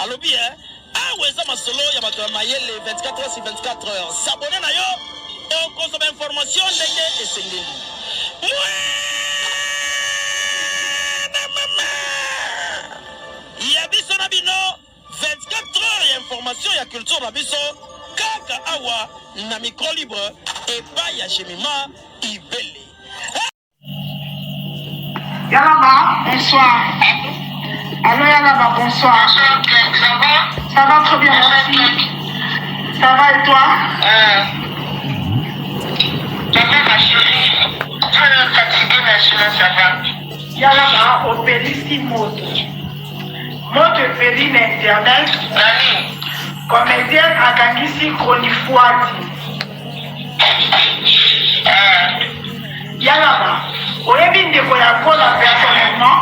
Alobi, ah, ouais, ça m'a solo, il y a ma les 24 heures sur 24 heures. S'abonner à yo, et on consomme information, et c'est il y a biso na bino 24 heures il y a information, il y a culture na biso kaka awa na micro libre et pas ya Jemima Ibele. Yalaba, bonsoir. Allô Yalaba, bonsoir. Ça va? Ça va très bien, merci. Ça va et toi? Ça va ma chérie? Tu es fatiguée maintenant, ça va? Yalaba, opérisi mode. Mode opéri l'internet. Nani? Comédienne akangisi Konifuati. Yalaba, oyebi ndeko ya kola personnellement?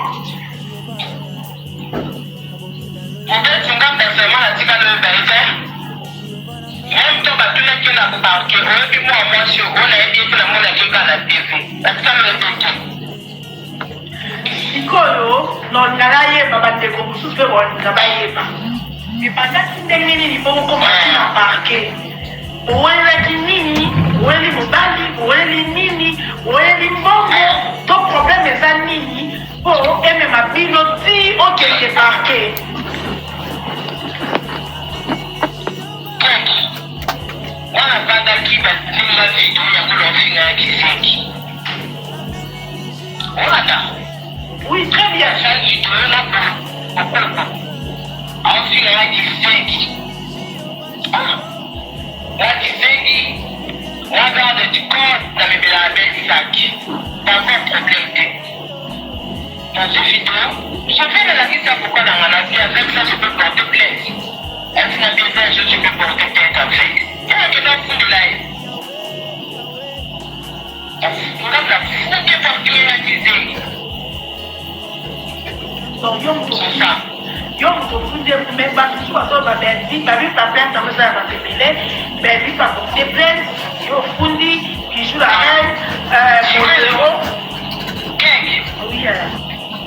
Peut-être nga personnellement na tika le vérité. Même toi batuna qui na parquet, oyebi moi sur on a dit que la mona qui ka la TV. La tika le vérité. Sikoyo, non ngala yeba bandeko mususu pe wona bayeba. Epandaki ndenge nini po kokomasi na parquet. Oelaki nini? Oeli mobali, oeli nini? Oeli mbongo, to problème eza nini? Po emema bino ti okende parquet. Wana bandaki batinga video ya kulofinga ya kiseki. Olata. Oui, très bien. Ça vidéo na pour en finga ya kiseki. La kiseki. Regarde du corps dans mes belles sacs. Pas de problème. Dans cette vidéo, je fais de la mise à pourquoi dans la vie avec ça je peux porter plainte. Est-ce que je peux porter plainte avec? Il y a que dans le fond de l'air. On a la fougue qui est portée à kiseki. Donc, C'est ça. Yom tofunde même pas tout ça sur la belle pas vu pas plainte comme ça va te mêler ben lui pas porter plainte yo fundi qui joue la reine modéro Kenge. oui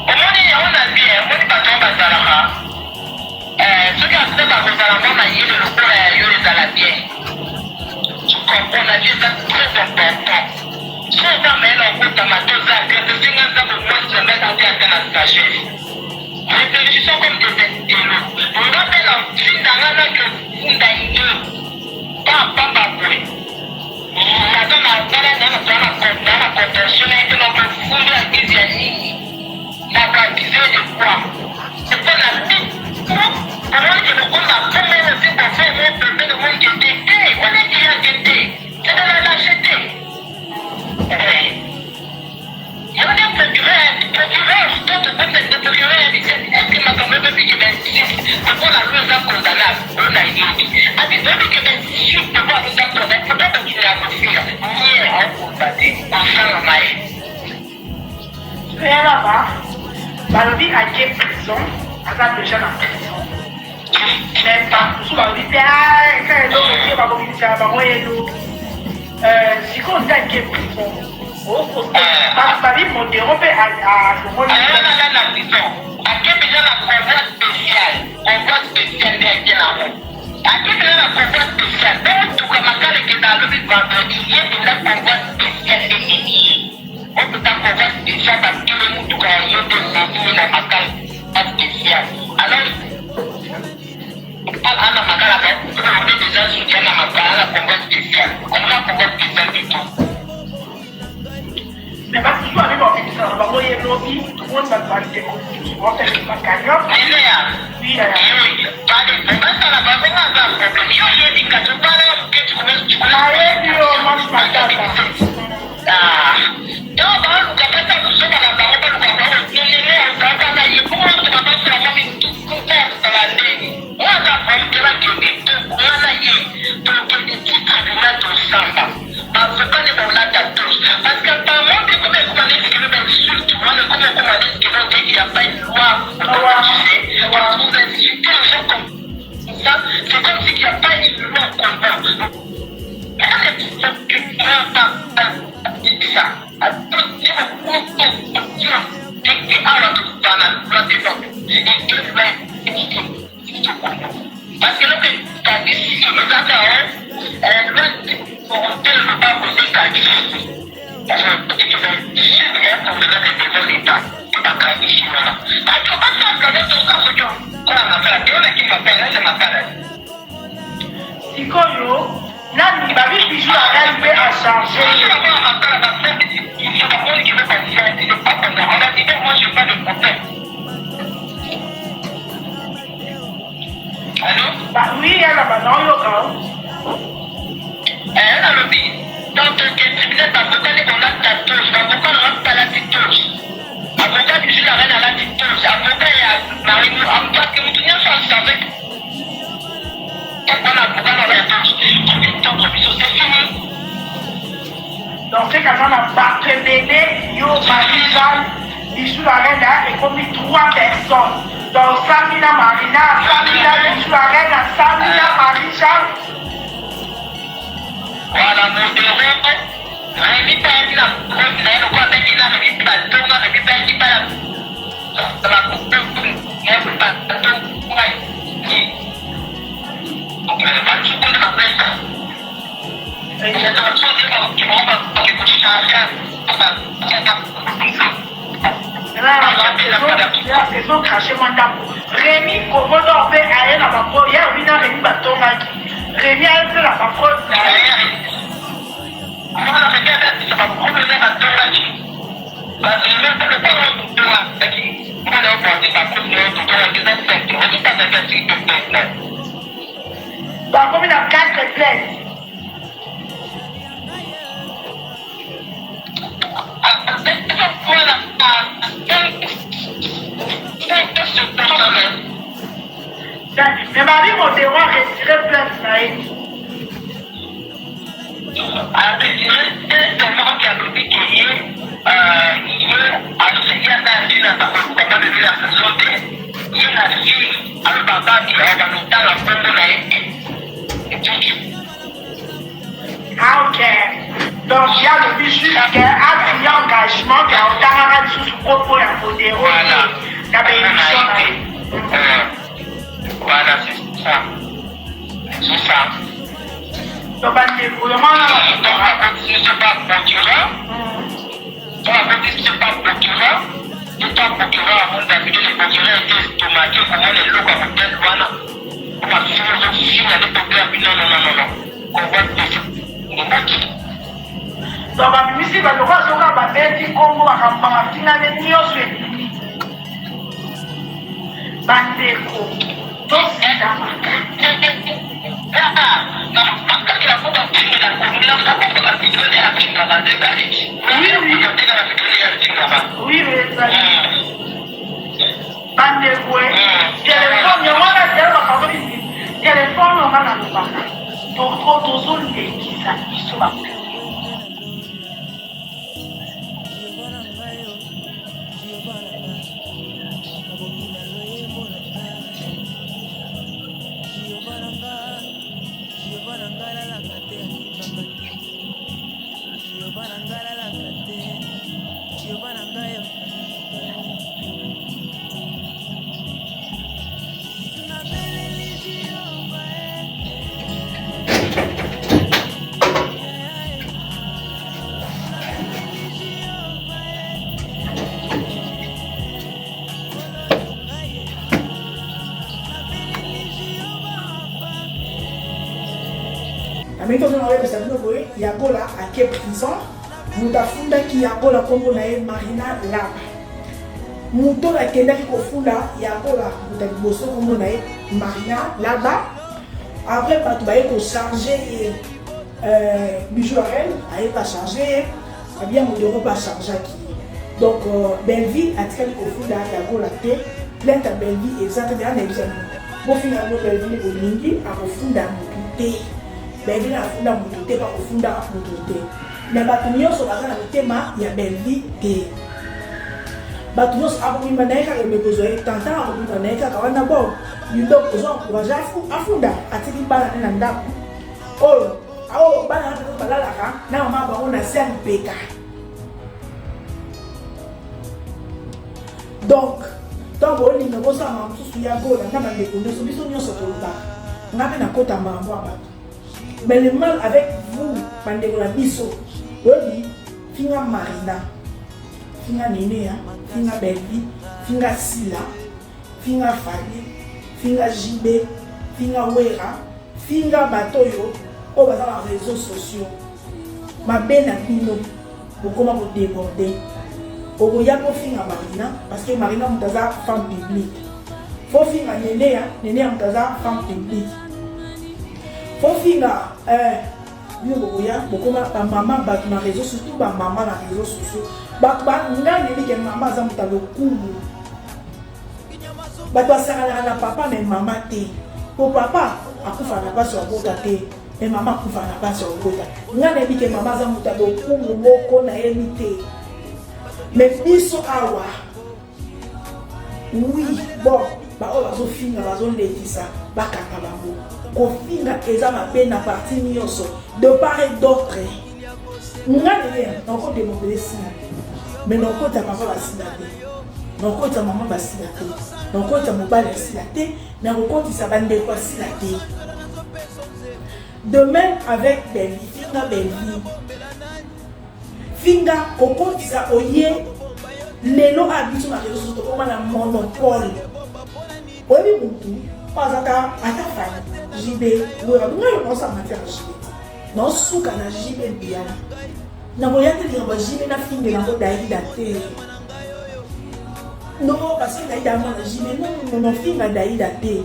On a dit pas tomber à Zalaka. Ce qui a fait par Zalaka, on a dit le cours est les Zalabiens. Tu comprends, la vie est très important. Si on va mettre en route à ma dose, que de 50 ans au moins, je vais mettre en tête à la sagesse. Réfléchissons comme des intellos. On rappelle en fin d'année que vous n'avez pas baboué. Maintenant, dans la contention, on peut fouiller à Giziani. La baptisée de quoi? C'est pas la vie. Comment est-ce qu'on a fait aussi pour faire mon bébé de mon guetté? On est qui a guetté? C'est de la lâcheté. Il y a des procureurs, d'autres comme des procureurs, est-ce que ma femme veut que ben si, pour la loi condamnable, on a dit, avec eux que ben si, pour voir nous condamner, peut-être qu'il a refusé, ni on condamné, enfin la maille. rien là-bas balobi à quelle prison aza déjà en prison mais pas tout balobi te quand ils ont dit bakobimisa bango yelo sikoyo nde à quelle prison babi modéro mpe alongoli la prison. À quel besoin la convoi spécial de Dialamo? À quel besoin la convoi spécial? Donc, tout comme à quand les vendredi, il y a de la convoi spéciale et dédiée. On peut pas convoi spécial parce que le monde tout cas, il y a de la macal spéciale. Alors, à la macal, on a déjà soutien à la macal, la convoi spéciale. On a la convoi spéciale du tout. mais basusu abi babimisa na bango ye lobi tomoni bato bandeko mosusu bafele bakagnon nayebi yo mwasi matata parce que par moment que comme vous allez dire que ben surtout moi le comment on dit que bon il y a pas une loi tu sais vous insultez les gens comme ça c'est comme s'il n'y a pas une loi contre ça Parce que là, tu as dit, si tu me as dit, elle doit ne pas poser Kadi. Parce que tu vas dire, on me donne des l'État. Tu vas pas ici, voilà. Tu vas pas faire comme tout ça, c'est tout. Quoi, on a fait la théorie qui m'appelle, là, c'est ma palette. Sikoyo, là, il va vite toujours arriver à changer. Il faut d'abord qu'il veut pas dire, c'est pas comme ça. On a dit, moi, je suis pas de problème. Allô? Bah oui, elle a pas dans le cas. Elle a le bide. Donc, le tribunal d'avocat est dans la tatouage. L'avocat ne rentre pas la tatouage. Avocat du juge la reine à la tatouage. Avocat et à Marino. Avocat que vous tenez ça, c'est avec. Pourquoi l'avocat dans la tatouage? C'est fini. Donc, c'est quand on a battu bébé, yo, Marisal, Bissou la reine et comme 3 personnes. Donc, Samina Marina, Samina Bissou la reine, Samina Marisal. Voilà, mon déron. Rémi Païdi, la preuve, là, le quoi, ben, il a Rémi Païdi, Rémi Païdi, pas la coupe de tout. Il a pas de tout. Ouais. Donc, il va tout de la presse. Et c'est dans le sens qui vont pas écouter ça à faire. Ils ont craché mon dame. Rémi, comment on fait aller dans ma peau? Il y a une Rémi Batomaki. Rémi a fait la parole. Bah, comme il a 4 places. Mais Marie, mon devoir retirer place, Naïm. Ah, ok. Donc, il y a le bichu qui a un engagement qui a un sous propos et un modéro. Voilà, c'est ça. C'est ça. Donc, on a donc, ici, on va oui, Maintenant, on va savoir il y a là à quelle prison nous avons qui a là comme on a Marina là. Nous avons la kenda qui kofunda il y a là nous avons bossé comme on a Marina là-bas. Après pas tu vas être chargé Bijourel a pas chargé bien mon devoir pas chargé qui. Donc Belleville a tiré kofunda il y a là té plainte à Belleville exactement un exemple. Bon finalement Belleville au mingi a kofunda muté. Belleville a funda muté pas kofunda muté. Mais bato nyonso baza na mitema ya Belleville te. Bato nyonso akomima na ye kaka bekozwa ye tanta akomima na ye kaka wana bon lidok ozo encourage afunda atiki bana ne na ndako oyo bana na balalaka na mama bango na se ya lipeka. Donc donc bolinga bosala mosusu ya gola na bandeko nyonso biso nyonso tolobaka nga mpe nakota makambo ya bato mais le mal avec vous bandeko na biso oyebi finga Marina finga Nenea finga Belvi finga Sila finga Fali finga Jibe finga Wera finga bato oyo oyo baza na réseaux sociaux mabe na bino bokoma kodéborde okoya kofinga Marina parce que Marina moto aza femme publique fo finga Nenea moto aza femme publique fo finga bino bokoya bokoma bamama bato na réseaux surtout bamama na réseaux sociaux bato nga neyebi ke mama aza moto alokumu bato asakalaka na papa me mama te po papa akufa na pasi ya bota te me mama akufa na pasi ya bota nga neyebi ke mama aza moto alokumu moko nayebi te mais biso awa oui bon baoyo bazofinga bazolekisa bakanga bango kofinga eza mabe na parti nyonso de part et d'autre nga neye nakodemobele sina mais nakota papa basila te nakota mama basila te nakota mobali asila te nakokotisa bandeko asila te de même avec Belvi finga Belvi finga kokotisa oye lelo abiso na réseau sociaux koma na monopole oyebi mutu azaka atafani jibe wera ngai nosa matière jibe nosuka na jibe biana na boya te likambo jibe na finge nango daida te no parce que daida mwana jibe no finga daida te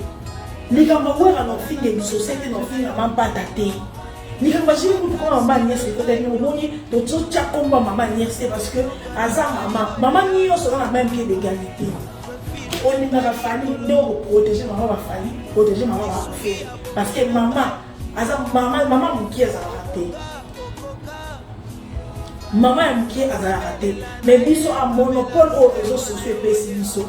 likambo wera no finge bisosete no finga mampata te likambo jibe kutu koma mama nyese kotani omoni tozotia komba mama nyese parce que aza mama nyonso na même pied d'égalité on est dans la famille, on doit protéger maman la famille, protéger maman la fille. Parce que maman qui est raté. Maman qui est raté. Mais biso a monopole aux réseaux sociaux et puis biso.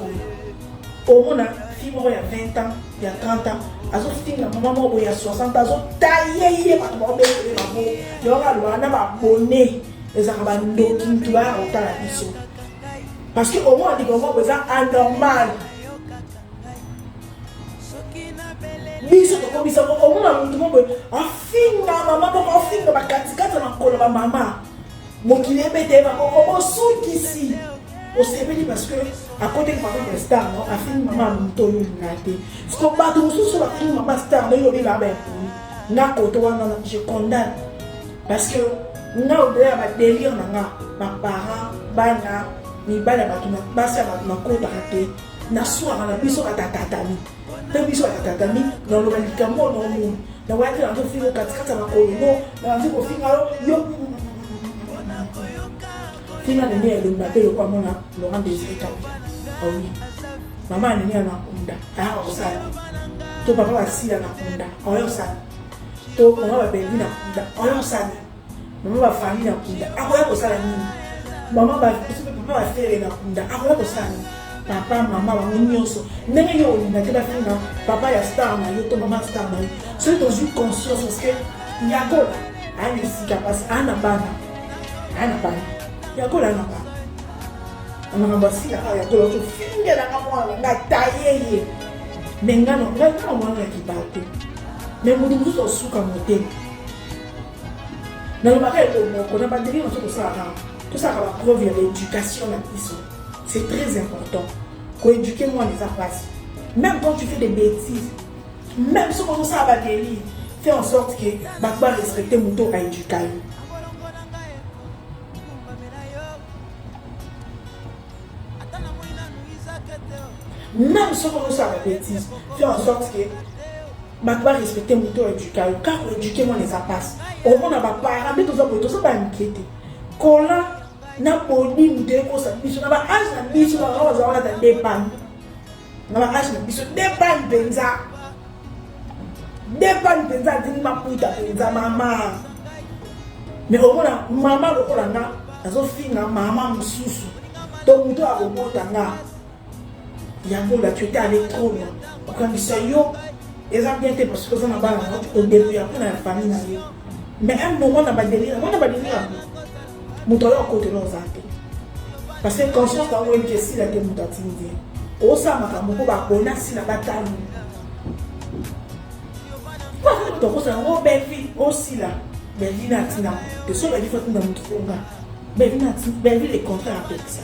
Au moins, fille il y a 20 ans, il y a 30 ans, azo finga maman il y a 60 ans, azo tailler pas bon bébé maman. Il y aura le abonné les arabes qui doit autant la biso. Parce qu'au moins, on dit qu'on va anormal. Biso to komisa au moins tout le monde a finga maman a finga ba katikata na kola ba mama. Mokili ebete ba ko souki ici. On s'est dit parce que à côté de maman de star non a finga maman mutoni ngate. Ce qu'on bat tout sur la finga maman star de yobi la ba pour. Na koto wana je condamne parce que na odela ba délire na ba parents bana ni bana batuna basa batuna kota kate na soa na biso atatatami te biso atatatami na lo likambo no mu na wati na to filo katikata na kolongo na nzi ko finga yo finga ne ne le mbate yo kwa mona Laurent Désiré Kabila ah oui mama ne ne na kunda ah osala to papa basila na kunda oyo sana to mama ba bebi na kunda oyo sana mama ba famille na kunda akoya kosala nini mama ba papa ba fere na kunda akoya kosala papa mama bango nyonso ndenge yo olinga te bafinga papa ya star na yo to mama star na yo soki tozwi conscience parce que yakola ana esika pasi ana bana yakola ana bana amaka basila kaka yakola tofingelaka mwana nga tayeye me ngana mwana ya kibaa te me moto mosusu osuka motema nalobaka elomoko na bandeli nyonso tosalaka bapreuve ya l'éducation na biso. C'est très important. Pour éduquer moi les place. Même quand tu fais des bêtises, même si on ça va délire, fais en sorte que Bakba respecte mon tour à éduquer. Même si on ça va bêtise, fais en sorte que Bakba respecte mon tour à éduquer. Car pour éduquer moi les place. Au moins on a pas parents, mais tout ça pas inquiéter. Cola na boni mudé ko sa biso na ba age na biso na roza wana ta dépan na ba age na biso dépan benza dini maputa benza mama mais au moins mama lokola na azo finga mama mususu to muto akobota nga yango la tu étais allé trop loin quand il yo eza bien te parce que ça na ba au début ya pour la famille na yo mais un moment na ba délire muto yo côté l'ozate parce que conscience quand on est ici la démutatimité osa makambo ko ba bona si na batalo kwa to ko sa ngo bevi aussi là bevi na tina de so bevi faut na mutunga bevi na tina bevi les contrats avec ça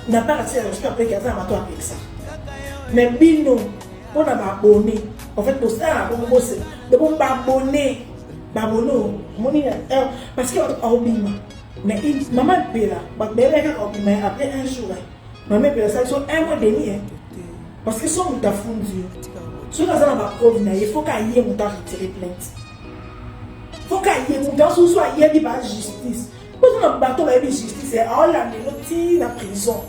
n'a pas assez respect après qu'il y a un bateau avec ça mais bino on a abonné en fait pour ça on bosse de bon abonné babono moni parce que on bima mais maman pela ba belle ka mais après un jour maman pela ça sont un mois demi parce que son muta fundi sur la zone ba preuve na il faut qu'à y muta retirer plainte faut qu'à y muta soit y a ba justice pour ça bateau la justice c'est all la mélodie la prison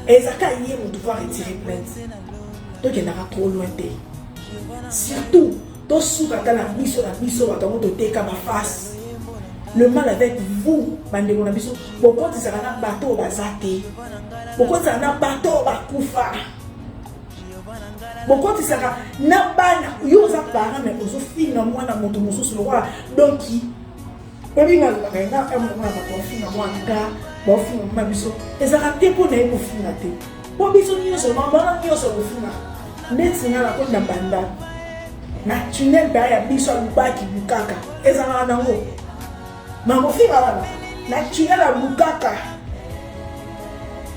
et ça qu'à y muta retirer plainte donc il n'a pas trop loin de surtout dans la mission face le mal avec vous bande mon abiso pourquoi tu seras na bateau bazate pourquoi tu seras na bateau bakufa pourquoi tu seras na bana yo za parents mais ozo finga mwana moto mosusu le roi donc ebinga la na mwana ba finga mwana ka ba finga mwana biso ezaka te po na eko finga te po biso nyonso mama nyonso ko finga ndetsi na ko na banda na tunnel ya biso lubaki bukaka ezanga nango mango fika wana na tunnel ya bukaka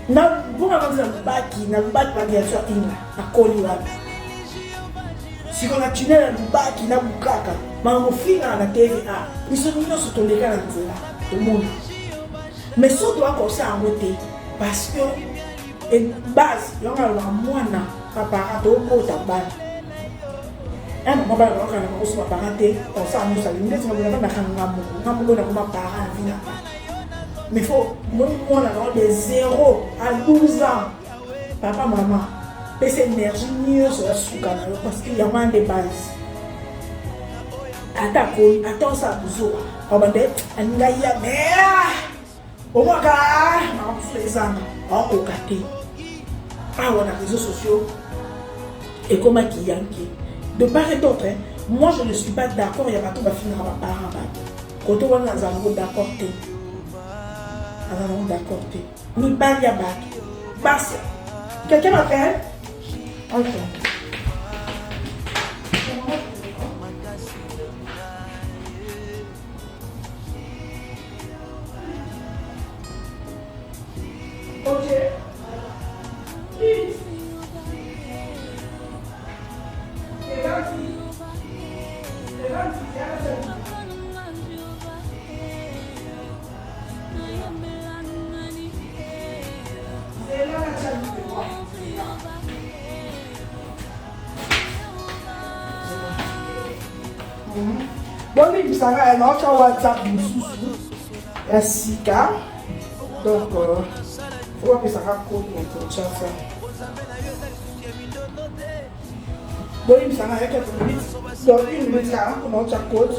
na bunga kanza lubaki na lubaki ba ya so inga akoli wana siko na tunnel ya lubaki na bukaka mango fika na TVA biso nyonso toleka na nzela to monde mais so doit comme ça en côté parce que et base yonga la mwana papa to kota bana un moment ba ba kana ko so parenté on ça nous salut ndetse ngabona na ngamu na kuma parent vina mais faut moi de 0 à 12 ans papa maman pèse énergie mieux sur la sucre parce qu'il y a moins de base attends ça buzo abande angaya mais au moins ka na plaisant en okaté ah on a réseaux sociaux et comment qui yanki de part et d'autre, moi je ne suis pas d'accord, il y a pas tout va finir à ma parent. Quand on va dans un mot d'accord, ni pas y a pas. Quelqu'un m'appelle? Ok. Ok. Bon, il y a un autre WhatsApp de Sika. Donc, il faut que ça raconte notre chat. Bon, il y a quelques minutes. Donc, 1 minute 40 pour notre code.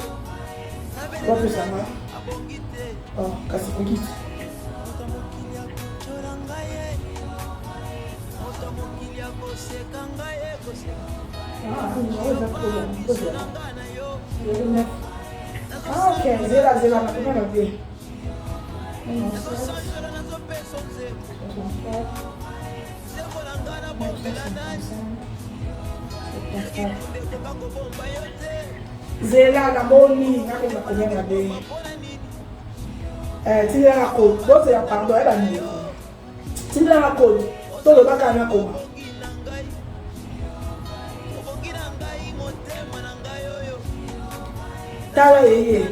Il faut que ça va. Oh, casse le guide. Ah, ok, zéro, zéro, on a combien de vie? Zéla la boni, on a combien de vie? Tu l'as la code, bon, c'est la pardon, elle a mis. Tu l'as la code, tout le bac à la code. Tala yeye.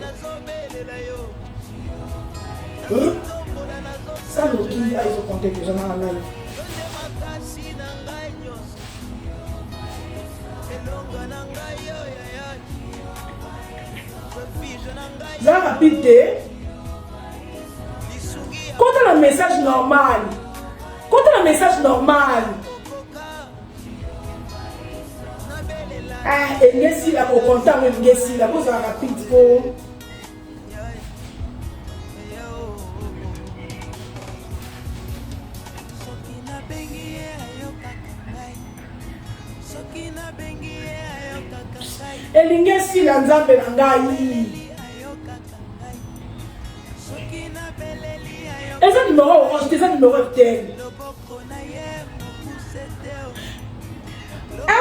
Ça nous qui a ils ont compté que j'en ai en live. Ça rapide. Quand on a un message normal. Quand on a un message normal. Ah, et bien si la pour content, même bien si la pose rapide pour. Elinge si la nzambe na ngai. Et ça numéro orange, c'est ça numéro RTL.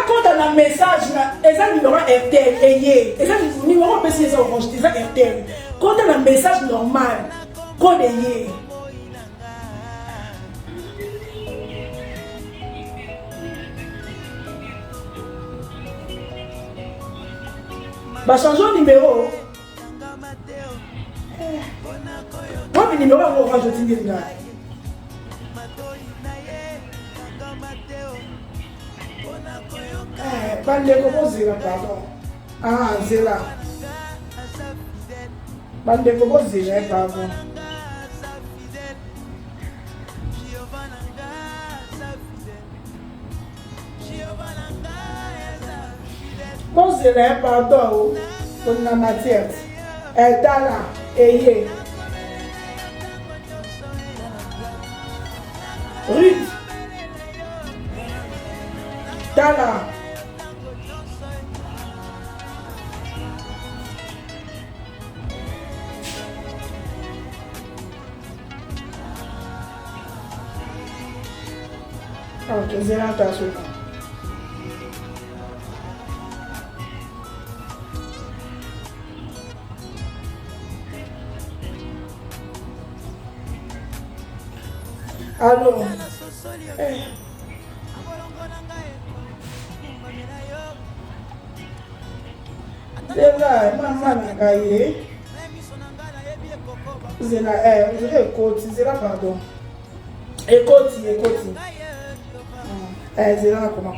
Quand on a un message, et ça numéro RTL, et ça numéro PC orange, c'est ça RTL. Quand on a un message normal, code est. Bah changer le numéro. Moi, le numéro orange, je dis là. Bande comment zéla, pardon. Ah, zéla. Bande comment zéla, pardon. Bon zéla, pardon. On a matière. Elle t'a là. Et Ruth. Tala. Ok, c'est l'intention. Alors, c'est là, maman a gagné. C'est là, c'est là, pardon. Écoute. C'est là, comment.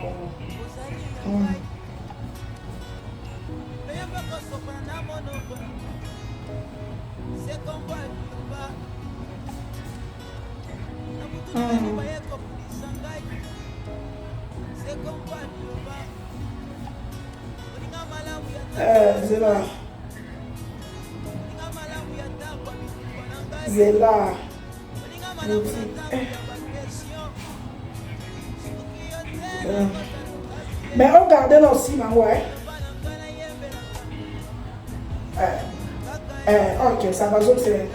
Zéla. Mais regardez là aussi, ma ouais. Ok, ça va c'est.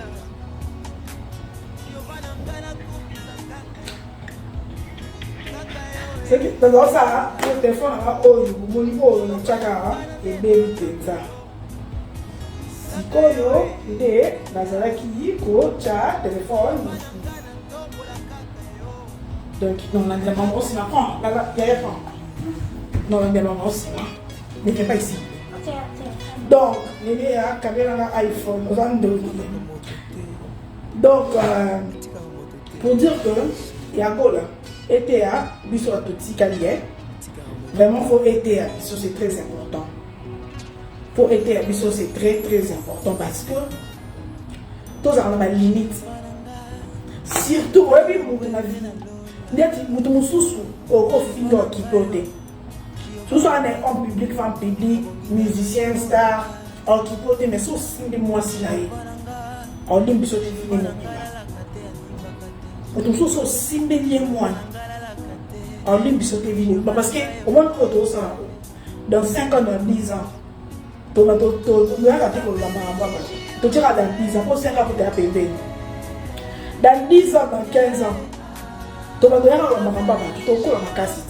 C'est que dans ça, le téléphone a au niveau de chaka et baby teta. Sikoyo, ide, nazalaki ko cha téléphone. Donc, non, la maman aussi m'a prend. Là, il y a pas. Non, la maman aussi. Ne viens pas ici. Donc, il y a caméra iPhone, donc, pour dire que Yago là, ETA, biso à petit calier, vraiment faut ETA, biso c'est très important. Pour ETA, biso c'est très important parce que tous avons ma limite. Surtout, oui, mon avis. Ndeti mutu mususu oko fino qui côté. Tout ça en public, femme public, musicien, star, en qui côté mais sauf si de moi si naïe. On dit biso de fini mon mutu mususu simbelie moi. On dit biso de fini parce que au moins auto ça dans 5 ans dans 10 ans. To va to nous a raté pour la maman. To tira dans 10 ans pour 5 ans pour te payer. Dans 10 ans dans 15 ans to ba doya la mama baba to ko la makasi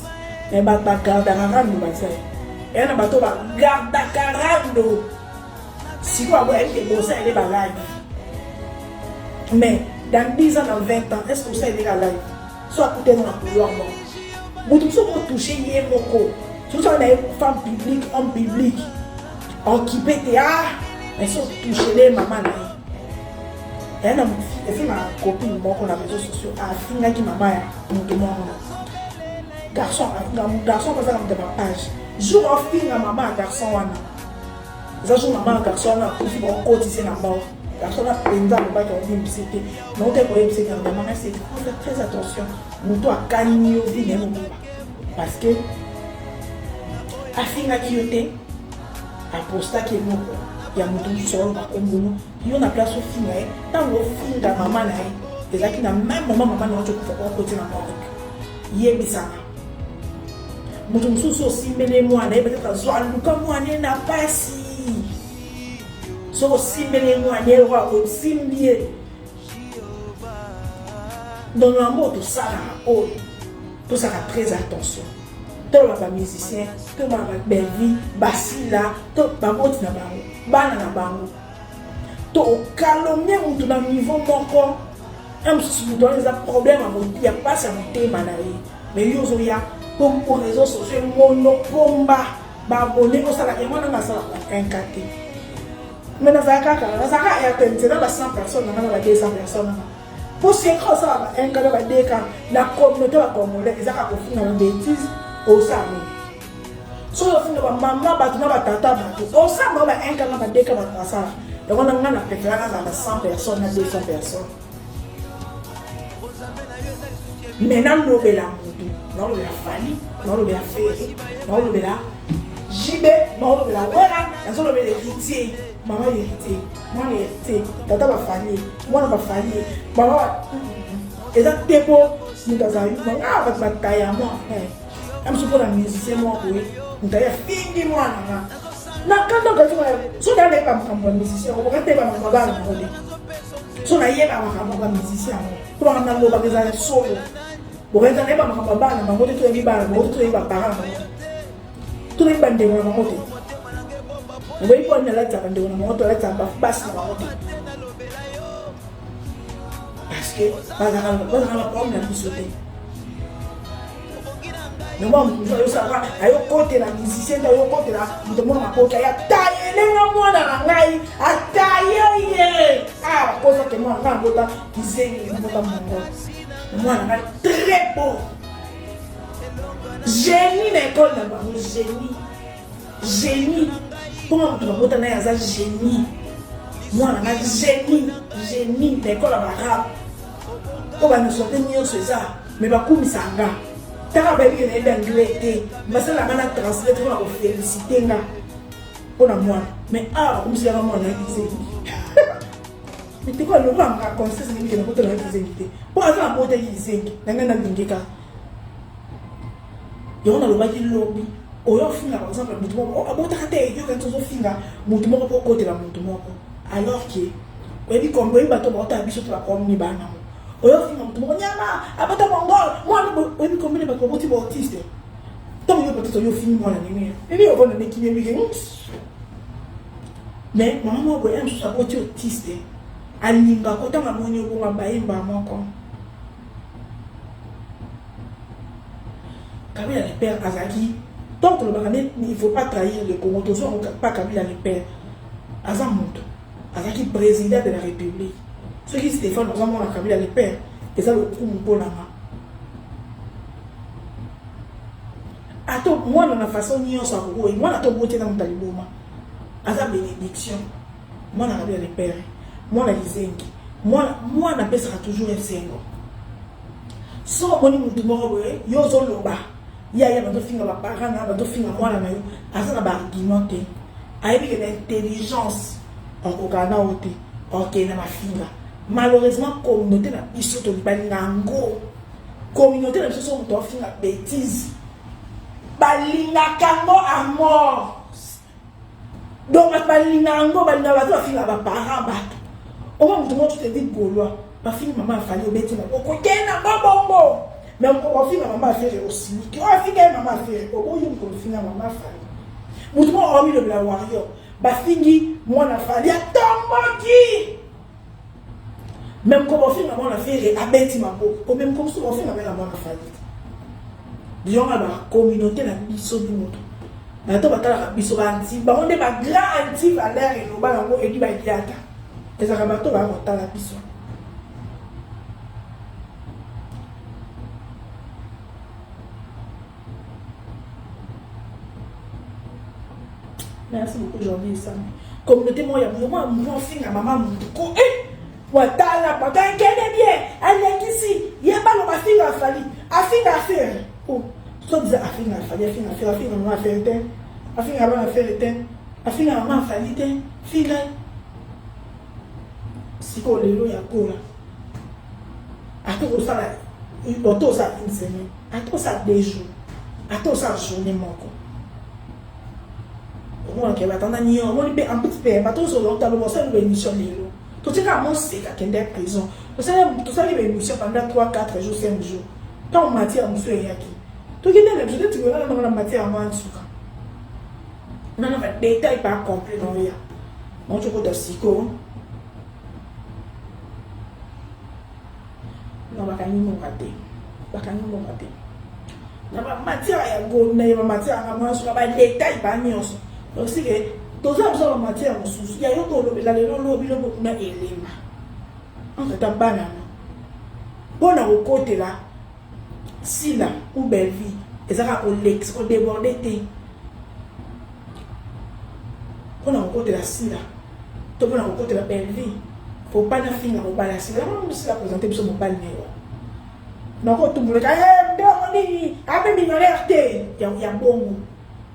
e ba garda rando ba sai e na ba to ba garda carando si quoi ba elle est bossée elle est ba live mais dans 10 ans dans 20 ans est-ce que ça est déjà live soit pour tenir un pouvoir bon vous tous vous toucher yé moko tout ça est femme publique homme public occupé théâtre mais sauf toucher les mamans là. Et ma copine qu'on a réseaux sociaux a fini qui maman garçon parce que dans ma page jour of fille maman garçon wana ça jour maman garçon là pour si bon cotiser na mort garçon là pendant le bac on dit c'était non t'es pour c'est quand maman c'est faut faire très attention nous doit gagner au vie parce que a fini qui était a posta qui est non il y a mutu solo ba kombono yo na place ofina tango finga mama na ye ezaki na même maman na oto ko côté na mort yebisana mutu mususu simbele mwana peut-être zwa luka mwana na pasi so simbele mwana wa osimbie dans l'amour tout ça tout ça très attention tout les musiciens tout les Benvi Basila tout baboti na bango bana na bango tout calomnier ou tout na niveau moko même si vous donnez des problèmes à monter il y a pas ça monter manaï mais yozo ya comme pour réseaux sociaux monopomba babonné au salaire moi na sala incaté mais na zaka ya c'est dans 100 personnes na 200 personnes pour ce que ça un cas de déca la communauté va congolais ils a ko fina na bêtise au sami so yo fina ba mama ba tuna ba tata ba au sami ba un cas na déca ba ça donc on a préféré à 100 personnes à 200 personnes maintenant nous bela mutu non le fali non le bela ferry non le bela jibe non le bela wera ça le bela héritier maman héritier moi héritier tata ba fali moi na ba fali maman exactement nous dans un moment avec bataille moi am so pour la musicien moi oui nous d'ailleurs fini moi na quand donc so dans les pas comme musicien on va pas ma baba na ngode so na yeba ma musicien pour on a loba des solo pour être là ma baba na ngode to ngi ba ngode to ngi ba para to ngi bande na ngode on va y prendre la table de on va la table basse na ngode parce que pas dans la pomme na bisoté mais moi je sais pas ayo côté la musicien ayo côté la de moi ma côté ya taille les moi na ngai ataye ye ah cosa que moi na bota dizengi na bota mongo moi na très beau génie l'école na ba génie pour moi na bota na ya za génie moi na génie l'école na ba ko ba nous sortir mieux c'est ça mais ba kumisa nga taka ba bien et d'anglais mais ça la mana translate pour féliciter nga pour moi mais ah comme si la maman na disait mais tu vois le vent a conseillé c'est que pour la disait pour ça pour te disait na nga na bingeka yo na lo ba di lobby oyo finga par exemple mutu moko abota kate yo kan tozo finga mutu moko pour côté la mutu moko alors que webi kombo bato bota biso to la komni bana oyo finga mutu moko nyama abata mongol moi webi kombo bato boti ba autiste tant yo bato yo finga moi na nini ebi yo bona neki bi mais maman ko en so boti autiste alinga ko tanga moni ko ngabayimba moko Kabila les pères Azaki. Donc le Bagané, il ne faut pas trahir le Congo. Tous on pas Kabila les pères. Azamoto, Azaki président de la République. Ceux qui se défendent, on a Kabila les pères. Et ça le coup pour la main. Attends, moi dans la façon ni on s'en va. Moi la tombe dans mon taliboma. Aza bénédiction. Moi la Kabila les pères. Moi la Lizengi. Moi la paix sera toujours FC. So on dit mort yo zo loba. Ya bato finga ba parana bato finga mwana na yo azana ba argumenter aibi que l'intelligence en kokana ote OK na mafinga malheureusement communauté na biso to balingango communauté na biso so to finga bêtise balingaka mo à mort donc balingango balinga bato finga ba parana bato au moins tout te dit gaulois ba finga maman fallait obéti na okokena bongo mais on finit maman faire aussi. Qui a fini maman faire? Au bout on finit maman faire. Moutoumo a mis le blanc warrior. Ba fini moi na fali atomboki. Même comme on finit maman na faire abeti mako. Ou même comme si on finit maman na fali. Disons à la communauté la biso du moto. Na to batala biso ba anti. Ba on est ba grand anti valeur et no ba ngo edi ba diata. Et ça va bato ba batala biso. Merci beaucoup aujourd'hui ça. Communauté moi ya moi finga maman mutuko watala pata kene bien allez ici ya ba no finga fali afinga faire oh so diza afinga fali afinga maman faire ten afinga ba faire ten afinga maman fali ten finga siko lelo ya kola ato ça auto ça une semaine ato ça 2 jours ato ça journée moko on va attendre ni on va un petit peu pas tout sur longtemps le ça nous émission lelo Tu sais qu'à mon c'est qu'à est prison. Tu sais les émissions pendant 3, 4 jours, 5 jours. Quand on matière, monsieur est qui. Tu sais que tu vas dans la matière avant un sucre. Non, non, mais détail pas complet dans rien. Mon tu de psycho. Non, pas quand nous raté. Pas quand nous raté. Non, matière ya go, na matière avant sucre, pas détail pas mieux. Donc c'est que tous les hommes matière il y a un lobby là, le lobby na elema. On fait un banane. Bon au côté là, si là ou belle vie, et ça va au lex, au débordé té. Bon au côté là, si là, tout bon au côté la belle vie. Faut pas na finir au bal là, si là, on se la présenter sur mon bal néo. Donc tout le monde dit, demandez, avec millionnaire té, il y a bon.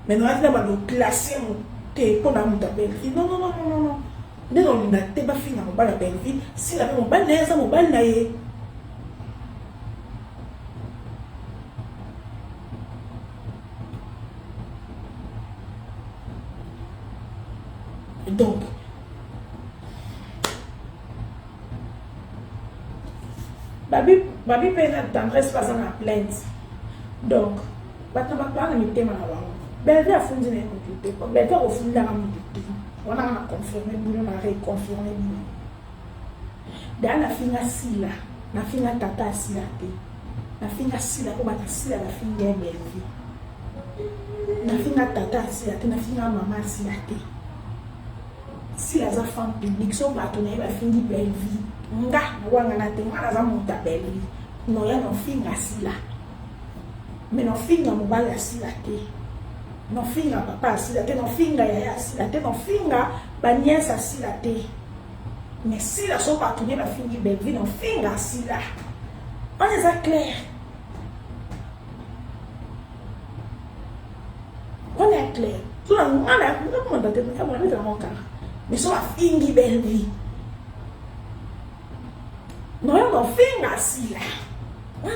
Mais nous avons le classé té pour la monter belle vie. Non non non non non. Dès qu'on n'a pas fini mon bal la belle vie, si la mon bal néo, ça mon bal naïe. Donc, Babi peine tendresse pas en plainte. Donc, maintenant, on a thème à la belle vie a fondé les computés. Belle vie a fondé la computé. On a confirmé, on a réconfirmé. Dans la fin à Silla, la fin à Tata Silla, la fin à Silla, pour battre Silla, la fin de belle vie. La fin à Tata Silla, la fin à Maman Silla. Si les enfants publics sont bâtonnés, la fin de belle vie. Nga, wanga na te mwana za monta belle vie. Non ya non fin à Silla. Mais non fin à mobile à Silla te. Non fin à papa à Silla te, non fin à yaya à Silla te, non fin à baniès à Silla te. Mais si la sont bâtonnés, la fin de belle vie, non fin à Silla. On est à clair. On est clair. Tout le monde a mon cas. Mais sur la fin de belle vie. Non, on fait ainsi là. On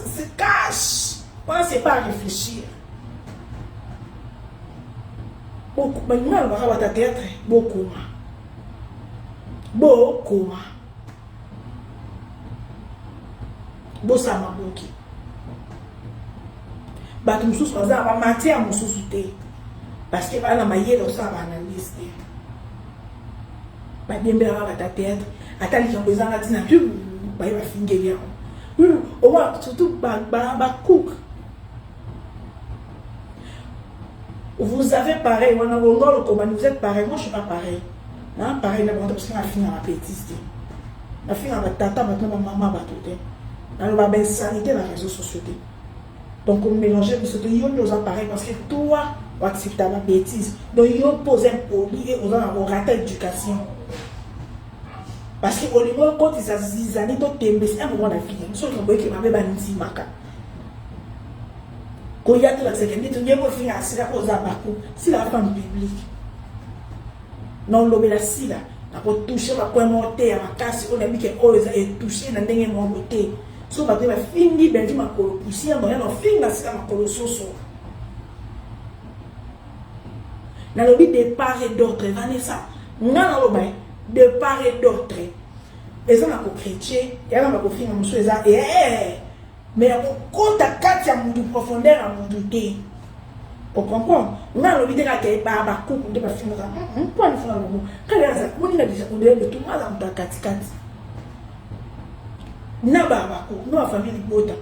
se cache. On ne sait pas réfléchir. Beaucoup. Mais nous, on va avoir théâtre. Beaucoup. Beaucoup. Beaucoup ça m'a bloqué. Bah, tout le monde va matière à mon sous-souté. Parce que la maille, ça va analyser. Bah, bien, bien, on va théâtre. Attends, ils ont besoin de dire que bah il va finir bien. Au moins surtout bah cook. Vous avez pareil, on a le combat, vous êtes pareil, moi je suis pas pareil. Hein, pareil là parce que la fille a bêtise. La fille a tata maintenant maman va tout. Dans la belle sanité dans les réseaux sociaux. Donc on mélange mais surtout ils ont pareil parce que toi tu acceptes la bêtise. Donc ils ont posé un poli et on a raté l'éducation. Parce que au niveau quand ils ont dit c'est un moment de vie. Nous sommes qui m'avait banni maka. Quand il y a de la sécurité, tu n'as pas fini à cela aux abakou. Si la femme publique. Non, l'homme est là, si là. On a touché la pointe montée à ma casse. On a mis que eux ont touché dans les montées. Si on a fini, ben tu m'as poussé. On a fini à cela, ma colosso. Dans le but de part et d'autre, Vanessa. Non, non, non. De part et d'autre. Et ça, on a chrétien, et on a fait un monsieur, mais on compte à 4 de profondeur à mon douté. Pour comprendre, on a l'obligé de faire un coup de faire ça. On peut le faire. Quand il y a ça, on a dit qu'on devait tout le monde dans 4-4. Na babako, nous famille de Bota.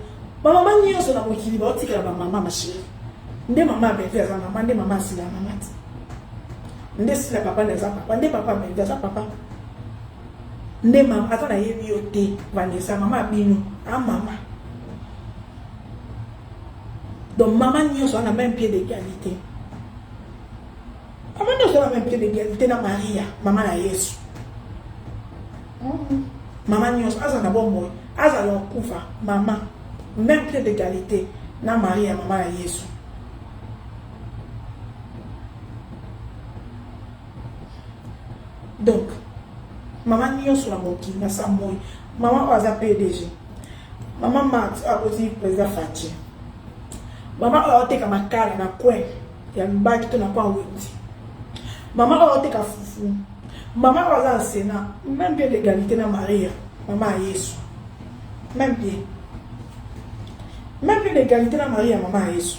Maman, nous sommes en équilibre, on dit que la maman, ma chérie. Ndé maman, ben, faire ça, maman, ndé maman, c'est la maman. Ndé si la papa, les papa, ndé papa, mais des papa. Ndé maman, attends, il y a eu yoté, Vanessa, maman, bino, ah maman. Donc, maman, nous sommes à même pied d'égalité. Maman, nous sommes à même pied d'égalité dans Maria, maman, la Yesu. Maman, nous sommes à bon moi, à la Koufa, maman, même pied d'égalité dans Maria, maman, la Yesu. Donc, maman n'y a sur la moquille, n'a sa mouille. Maman a PDG. Maman m'a aussi président Fatih. Maman a été comme ma cara na coin. Il y a une bague qui n'a pas ouïe. Maman a été comme foufou. Maman va au Sénat, même bien l'égalité dans Marie, maman a Yesu. Même bien. Même bien l'égalité dans Marie, maman a Yesu.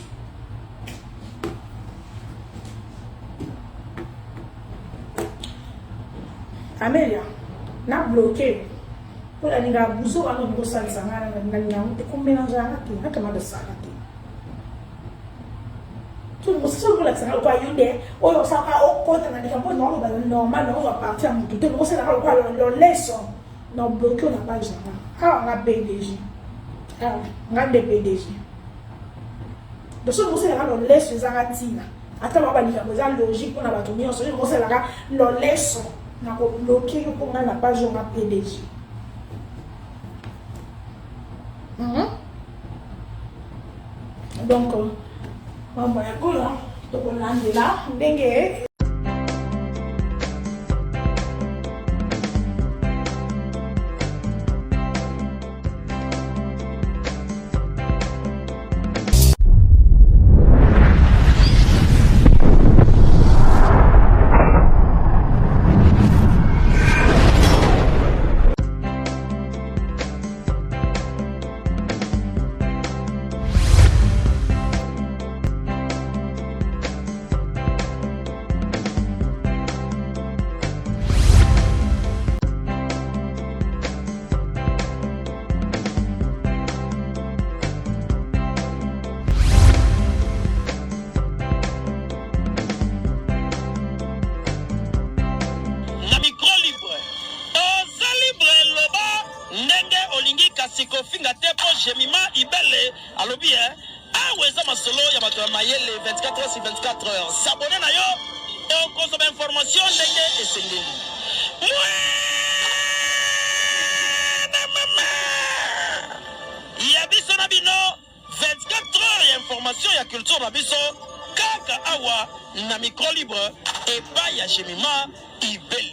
Amélia, n'a bloqué. Pour la niga buzo à notre salle sangana, n'a pas combien de gens qui n'a pas de salle. Tout le monde sait que la salle quoi yonde, ou on s'en va au compte dans les campagnes normal, on va partir à mon tout. Tout le monde sait quoi le laisse. Non bloqué on n'a pas de gens. Ah on a PDG. Ah on a des PDG. De ce moment là on laisse les aratina. Attends on va dire que logique on a pas tout mis on se dit on sait là le laisse. On a bloqué pour la page on a PDG. Donc, on va là. Kofinga tepo jemima ibele alobi aweza masolo ya bato mayele 24 heures sur 24 heures s'abonner na yo et consommer information ndenge esengeli ya biso na bino 24 heures ya information ya culture na biso kaka awa na micro libre et pas ya jemima ibele.